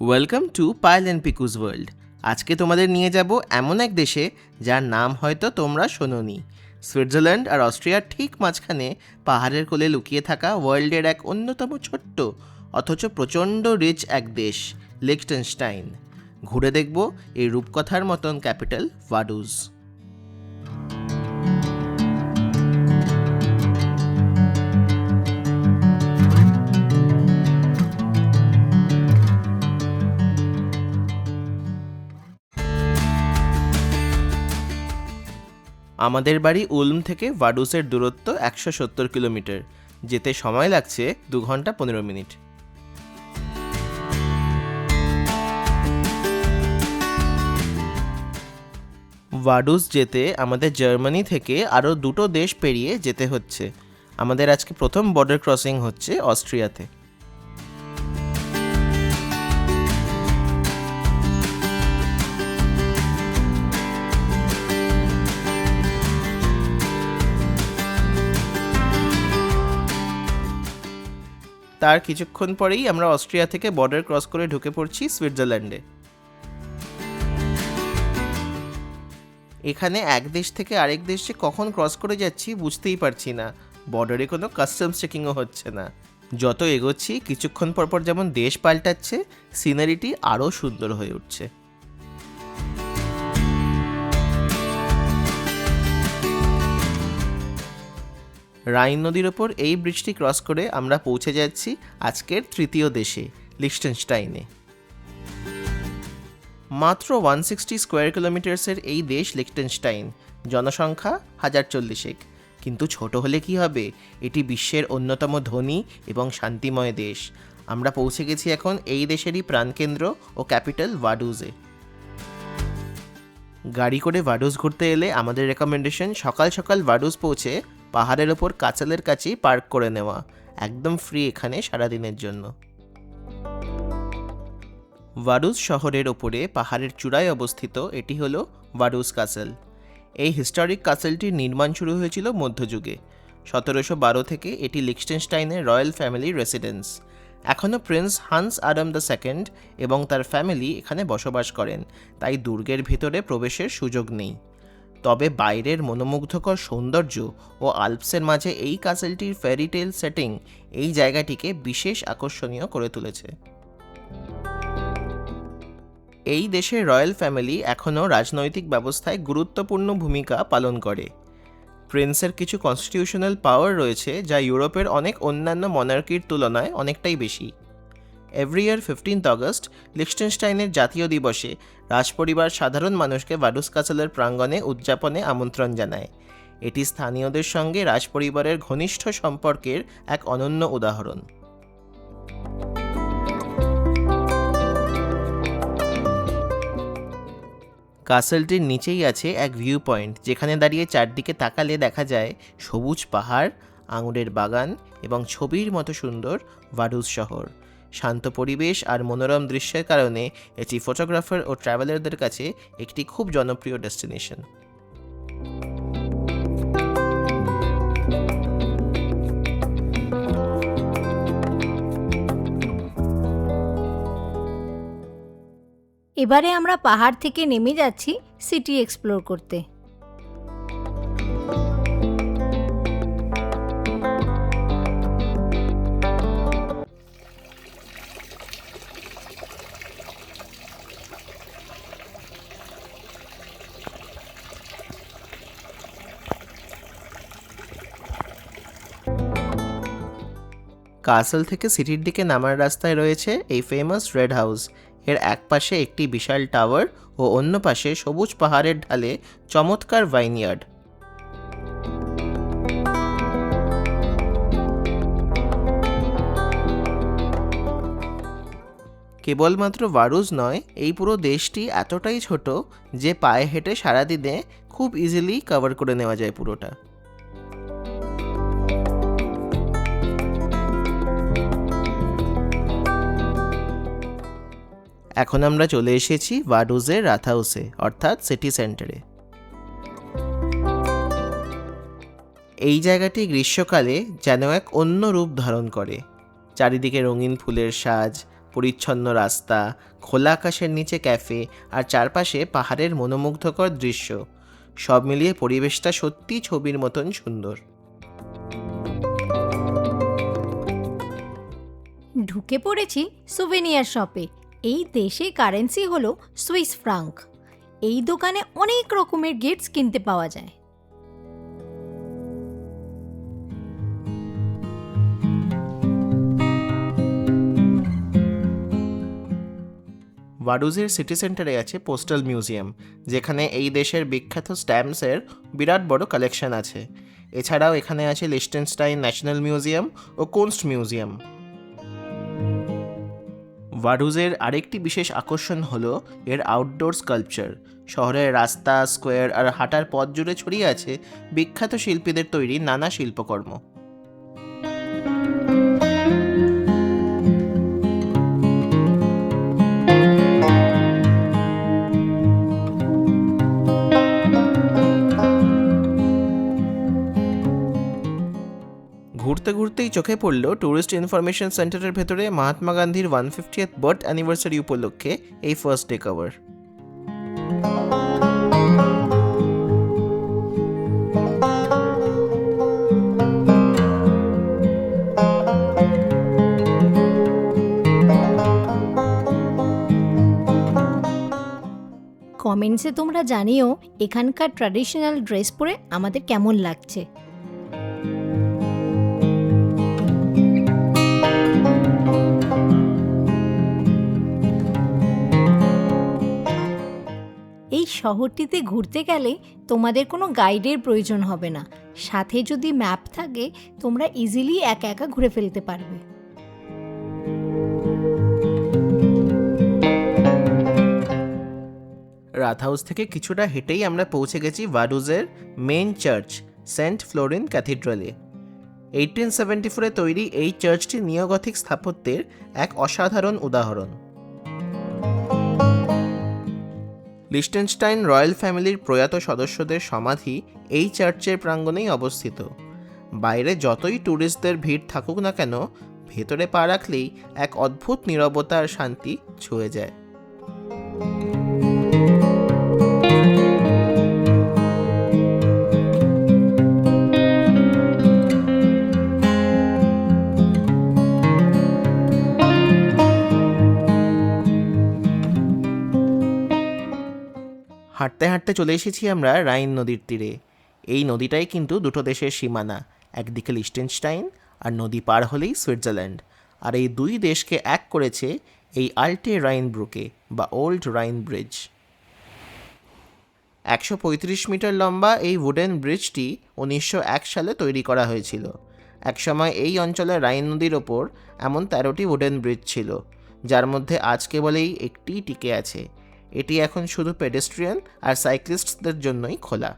Welcome to Payel and পিকুস world. আজকে তোমাদের নিয়ে যাব এমন এক দেশে যার নাম হয়তো তোমরা শোনোনি। সুইজারল্যান্ড আর অস্ট্রিয়ার ঠিক মাঝখানে পাহাড়ের কোলে লুকিয়ে থাকা ওয়ার্ল্ডের এক অন্যতম ছোট্ট অথচ প্রচণ্ড রিচ এক দেশ, লিখটেনস্টাইন। ঘুরে দেখব এই রূপকথার মতন ক্যাপিটাল ভাডুজ। আমাদের বাড়ি উলম থেকে ভাডুসের দূরত্ব 170 কিলোমিটার। যেতে সময় লাগছে 2 ঘন্টা 15 মিনিট। ভাডুস যেতে আমাদের জার্মানি থেকে আরও 2টো দেশ পেরিয়ে যেতে হচ্ছে। আমাদের আজকে প্রথম বর্ডার ক্রসিং হচ্ছে অস্ট্রিয়াতে। তার কিছুক্ষণ পরেই আমরা অস্ট্রিয়া থেকে বর্ডার ক্রস করে ঢুকে পড়ছি সুইজারল্যান্ডে। এখানে এক দেশ থেকে আরেক দেশে কখন ক্রস করে যাচ্ছি বুঝতেই পারছি না। বর্ডারে কোনো কাস্টমস চেকিংও হচ্ছে না। যত এগোচ্ছি কিছুক্ষণ পরপর যেমন দেশ পাল্টাচ্ছে, সিনারিটি আরও সুন্দর হয়ে উঠছে। রাইন নদীর ওপর এই ব্রিজটি ক্রস করে আমরা পৌঁছে যাচ্ছি আজকের তৃতীয় দেশে, লিখটেনস্টাইনে। মাত্র 160 স্কোয়ার কিলোমিটার্সের এই দেশ লিখটেনস্টাইন, জনসংখ্যা 1040। কিন্তু ছোট হলে কি হবে, এটি বিশ্বের অন্যতম ধনী এবং শান্তিময় দেশ। আমরা পৌঁছে গেছি এখন এই দেশেরই প্রাণকেন্দ্র ও ক্যাপিটাল ভাডুজে। গাড়ি করে ভাডুজ ঘুরতে এলে আমাদের রেকমেন্ডেশন সকাল সকাল ভাডুজ পৌঁছে পাহাড়ের ওপর কাচালের কাছেই পার্ক করে নেওয়া। একদম ফ্রি এখানে সারাদিনের জন্য। ভাডুজ শহরের ওপরে পাহাড়ের চূড়ায় অবস্থিত এটি হলো ভাডুজ কাসেল। এই হিস্টোরিক কাসেলটির নির্মাণ শুরু হয়েছিল মধ্যযুগে। 1712 থেকে এটি লিখটেনস্টাইনের রয়্যাল ফ্যামিলির রেসিডেন্স। এখনও প্রিন্স হান্স আডাম II এবং তার ফ্যামিলি এখানে বসবাস করেন, তাই দুর্গের ভিতরে প্রবেশের সুযোগ নেই। তবে বাইরের মনোমুগ্ধকর সৌন্দর্য ও আল্পসের মাঝে এই কাসেলটির ফেয়ারিটেল সেটিং এই জায়গাটিকে বিশেষ আকর্ষণীয় করে তুলেছে। এই দেশের রয়্যাল ফ্যামিলি এখনও রাজনৈতিক ব্যবস্থায় গুরুত্বপূর্ণ ভূমিকা পালন করে। প্রিন্সের কিছু কনস্টিটিউশনাল পাওয়ার রয়েছে যা ইউরোপের অনেক অন্যান্য মনার্কির তুলনায় অনেকটাই বেশি। এভরি ইয়ার 15 আগস্ট লিখটেনস্টাইনের জাতীয় দিবসে রাজপরিবার সাধারণ মানুষকে ভাডুজ কাসেলের প্রাঙ্গণে উদযাপনে আমন্ত্রণ জানায়। এটি স্থানীয়দের সঙ্গে রাজপরিবারের ঘনিষ্ঠ সম্পর্কের এক অনন্য উদাহরণ। কাসেলটির নিচেই আছে এক ভিউ পয়েন্ট, যেখানে দাঁড়িয়ে চারদিকে তাকালে দেখা যায় সবুজ পাহাড়, আঙুরের বাগান এবং ছবির মতো সুন্দর ভাডুজ শহর। শান্ত পরিবেশ আর মনোরম দৃশ্যের কারণে এটি ফটোগ্রাফার ও ট্রাভেলারদের কাছে একটি খুব জনপ্রিয় ডেস্টিনেশন। এবারে আমরা পাহাড় থেকে নেমে যাচ্ছি সিটি এক্সপ্লোর করতে। কাসেল থেকে সিটির দিকে নামার রাস্তায় রয়েছে এই ফেমাস রেড হাউস। এর এক পাশে একটি বিশাল টাওয়ার ও অন্য পাশে সবুজ পাহাড়ের ঢালে চমৎকার ভাইনইয়ার্ড। কেবলমাত্র ভাডুজ নয়, এই পুরো দেশটি এতটাই ছোট যে পায়ে হেঁটে সারাদিনে খুব ইজিলি কভার করে নেওয়া যায় পুরোটা। এখন আমরা চলে এসেছি ভাডুজের রাথহাউসে, অর্থাৎ সিটি সেন্টারে। এই জায়গাটি গ্রীষ্মকালে যেন এক অন্য রূপ ধারণ করে। চারিদিকে রঙিন ফুলের সাজ, পরিচ্ছন্ন রাস্তা, খোলা আকাশের নিচে ক্যাফে আর চারপাশে পাহাড়ের মনোমুগ্ধকর দৃশ্য, সব মিলিয়ে পরিবেশটা সত্যি ছবির মতন সুন্দর। ঢুকে পড়েছি সুভেনিয়ার শপে। এই দেশে কারেন্সি হলো সুইস ফ্রাঙ্ক। এই দোকানে অনেক রকমের গিফটস কিনতে পাওয়া যায়। ভাডুজের সিটি সেন্টারে আছে পোস্টাল মিউজিয়াম, যেখানে এই দেশের বিখ্যাত স্ট্যাম্পসের বিরাট বড় কালেকশন আছে। এছাড়াও এখানে আছে লিechtenstein ন্যাশনাল মিউজিয়াম ও কুনস্ট মিউজিয়াম। ভাডুজের আরেকটি বিশেষ আকর্ষণ হলো এর আউটডোর স্কাল্পচার। শহরের রাস্তা, স্কোয়ার আর হাঁটার পথ জুড়ে ছড়িয়ে আছে বিখ্যাত শিল্পীদের তৈরি নানা শিল্পকর্ম। ঘুরতে ঘুরতেই চোখে পড়ল ট্যুরিস্ট ইনফরমেশন সেন্টারের ভেতরে মহাত্মা গান্ধীর 150th বার্থ অ্যানিভার্সারি উপলক্ষে এই ফার্স্ট ডে কভার। কমেন্টসে তোমরা জানিও এখানকার ট্র্যাডিশনাল ড্রেস পরে আমাদের কেমন লাগছে। এই শহরটিতে ঘুরতে গেলে তোমাদের কোনো গাইডের প্রয়োজন হবে না। সাথে যদি ম্যাপ থাকে তোমরা ইজিলি একা একা ঘুরে ফেলতে পারবে। রাত হাউস থেকে কিছুটা হেঁটেই আমরা পৌঁছে গেছি ভাডুজের মেন চার্চ সেন্ট ফ্লোরিন ক্যাথিড্রালে। 1874-এ তৈরি এই চার্চটি নিওগথিক স্থাপত্যের এক অসাধারণ উদাহরণ। লিechtenstein রয়্যাল ফ্যামিলির প্রয়াত সদস্যদের সমাধি এই চার্চের প্রাঙ্গণেই অবস্থিত। বাইরে যতই ট্যুরিস্টদের ভিড় থাকুক না কেন, ভেতরে পা রাখলেই এক অদ্ভুত নীরবতা আর শান্তি ছুঁয়ে যায়। হাঁটতে হাঁটতে চলে এসেছি আমরা রাইন নদীর তীরে। এই নদীটাই কিন্তু দুটো দেশের সীমানা, একদিকে লিechtenstein আর নদী পার হলেই সুইজারল্যান্ড। আর এই দুই দেশকে এক করেছে এই আল্টে রাইন ব্রুকে বা ওল্ড রাইন ব্রিজ। 135 মিটার লম্বা এই উডেন ব্রিজটি 1901 সালে তৈরি করা হয়েছিল। একসময় এই অঞ্চলে রাইন নদীর ওপর এমন 13টি উডেন ব্রিজ ছিল, যার মধ্যে আজ কেবল এই একটিই টিকে আছে। এটি এখন শুধু পেডেস্ট্রিয়ান আর সাইক্লিস্টদের জন্যই খোলা।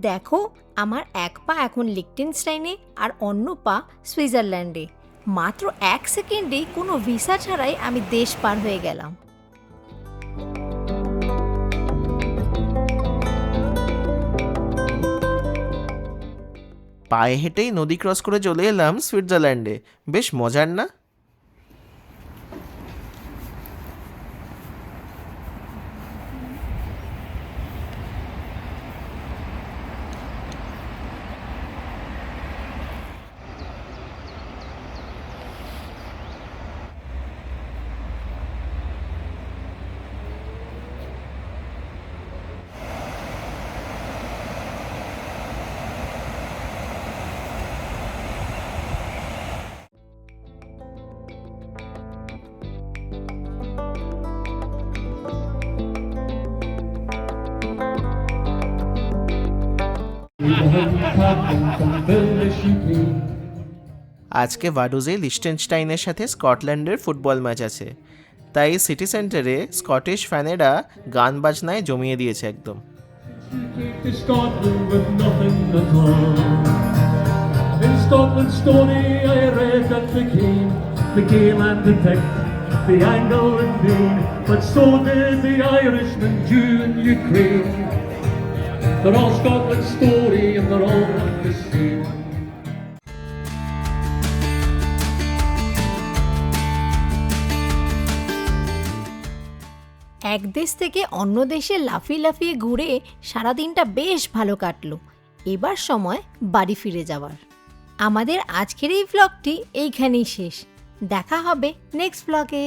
দেখো, আমার এক পা এখন লিechtenstein-এ আর অন্য পা সুইজারল্যান্ডে। মাত্র 1 সেকেন্ডেই কোনো ভিসা ছাড়াই আমি দেশ পার হয়ে গেলাম। পায়ে হেঁটেই নদী ক্রস করে চলে এলাম সুইজারল্যান্ডে। বেশ মজার না? আজকে ভাডুজে লিechtenstein-এর সাথে স্কটল্যান্ডের ফুটবল ম্যাচ আছে, তাই সিটি সেন্টারে স্কটিশ ফ্যানেরা গান বাজনায় জমিয়ে দিয়েছে একদম। They're all Scotland's story and they're all the same. এক দেশ থেকে অন্য দেশে লাফিয়ে লাফিয়ে ঘুরে সারাদিনটা বেশ ভালো কাটলো। এবার সময় বাড়ি ফিরে যাওয়ার। আমাদের আজকের এই ভ্লগটি এইখানেই শেষ। দেখা হবে নেক্সট ভ্লগে।